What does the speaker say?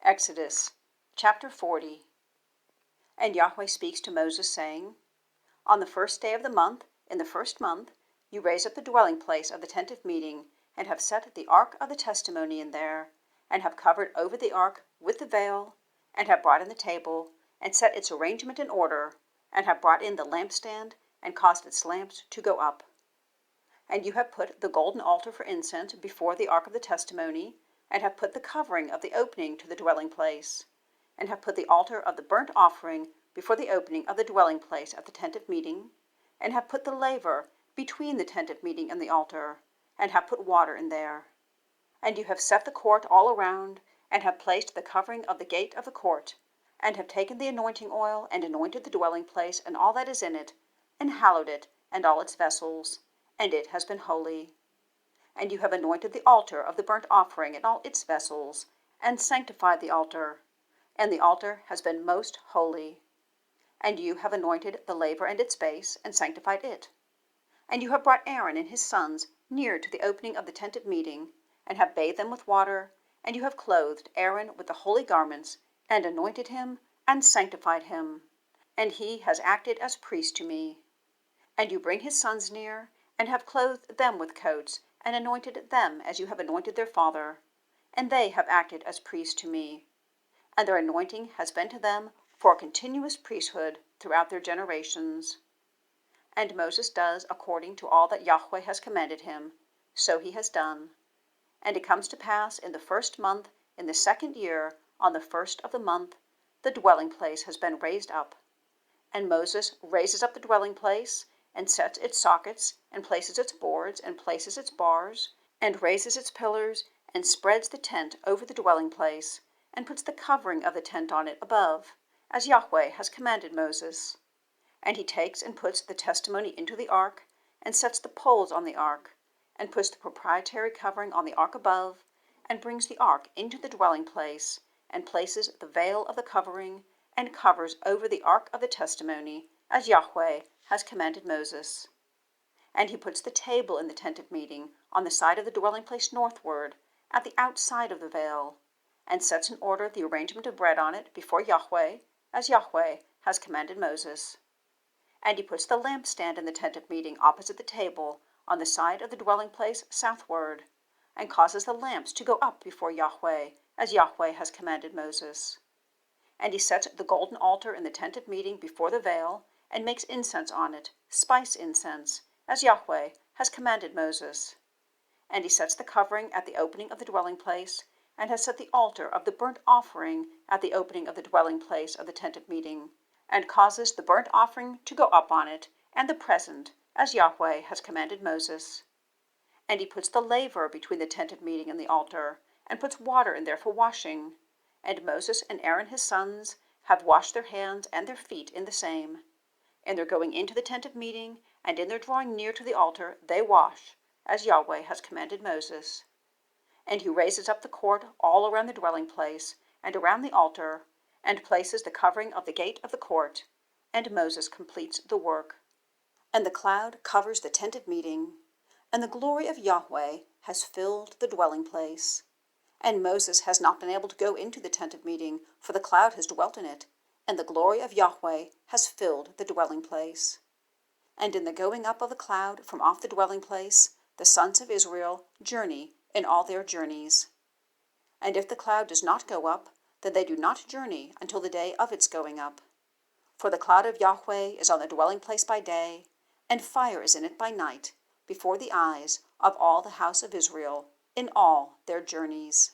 Exodus chapter 40. And Yahweh speaks to Moses, saying, On the first day of the month, in the first month, you raise up the dwelling place of the tent of meeting, and have set the ark of the testimony in there, and have covered over the ark with the veil, and have brought in the table, and set its arrangement in order, and have brought in the lampstand, and caused its lamps to go up. And you have put the golden altar for incense before the ark of the testimony, and have put the covering of the opening to the dwelling place, and have put the altar of the burnt offering before the opening of the dwelling place at the tent of meeting, and have put the laver between the tent of meeting and the altar, and have put water in there. And you have set the court all around, and have placed the covering of the gate of the court, and have taken the anointing oil, and anointed the dwelling place and all that is in it, and hallowed it and all its vessels, and it has been holy. And you have anointed the altar of the burnt offering and all its vessels, and sanctified the altar, and the altar has been most holy. And you have anointed the laver and its base, and sanctified it. And you have brought Aaron and his sons near to the opening of the tent of meeting, and have bathed them with water, and you have clothed Aaron with the holy garments, and anointed him, and sanctified him, and he has acted as priest to me. And you bring his sons near, and have clothed them with coats, and anointed them as you have anointed their father, and they have acted as priests to me. And their anointing has been to them for a continuous priesthood throughout their generations. And Moses does according to all that Yahweh has commanded him, so he has done. And it comes to pass in the first month, in the second year, on the first of the month, the dwelling place has been raised up. And Moses raises up the dwelling place, and sets its sockets, and places its boards, and places its bars, and raises its pillars, and spreads the tent over the dwelling place, and puts the covering of the tent on it above, as Yahweh has commanded Moses. And he takes and puts the testimony into the ark, and sets the poles on the ark, and puts the propitiatory covering on the ark above, and brings the ark into the dwelling place, and places the veil of the covering, and covers over the ark of the testimony, as Yahweh has commanded Moses. And he puts the table in the tent of meeting on the side of the dwelling place northward, at the outside of the veil, and sets in order the arrangement of bread on it before Yahweh, as Yahweh has commanded Moses. And he puts the lampstand in the tent of meeting opposite the table, on the side of the dwelling place southward, and causes the lamps to go up before Yahweh, as Yahweh has commanded Moses. And he sets the golden altar in the tent of meeting before the veil, and makes incense on it, spice-incense, as Yahweh has commanded Moses. And he sets the covering at the opening of the dwelling place, and has set the altar of the burnt offering at the opening of the dwelling place of the tent of meeting, and causes the burnt offering to go up on it, and the present, as Yahweh has commanded Moses. And he puts the laver between the tent of meeting and the altar, and puts water in there for washing. And Moses and Aaron his sons have washed their hands and their feet in the same. In their going into the tent of meeting, and in their drawing near to the altar, they wash, as Yahweh has commanded Moses. And he raises up the court all around the dwelling place, and around the altar, and places the covering of the gate of the court, and Moses completes the work. And the cloud covers the tent of meeting, and the glory of Yahweh has filled the dwelling place. And Moses has not been able to go into the tent of meeting, for the cloud has dwelt in it, and the glory of Yahweh has filled the dwelling place. And in the going up of the cloud from off the dwelling place, the sons of Israel journey in all their journeys. And if the cloud does not go up, then they do not journey until the day of its going up. For the cloud of Yahweh is on the dwelling place by day, and fire is in it by night, before the eyes of all the house of Israel, in all their journeys.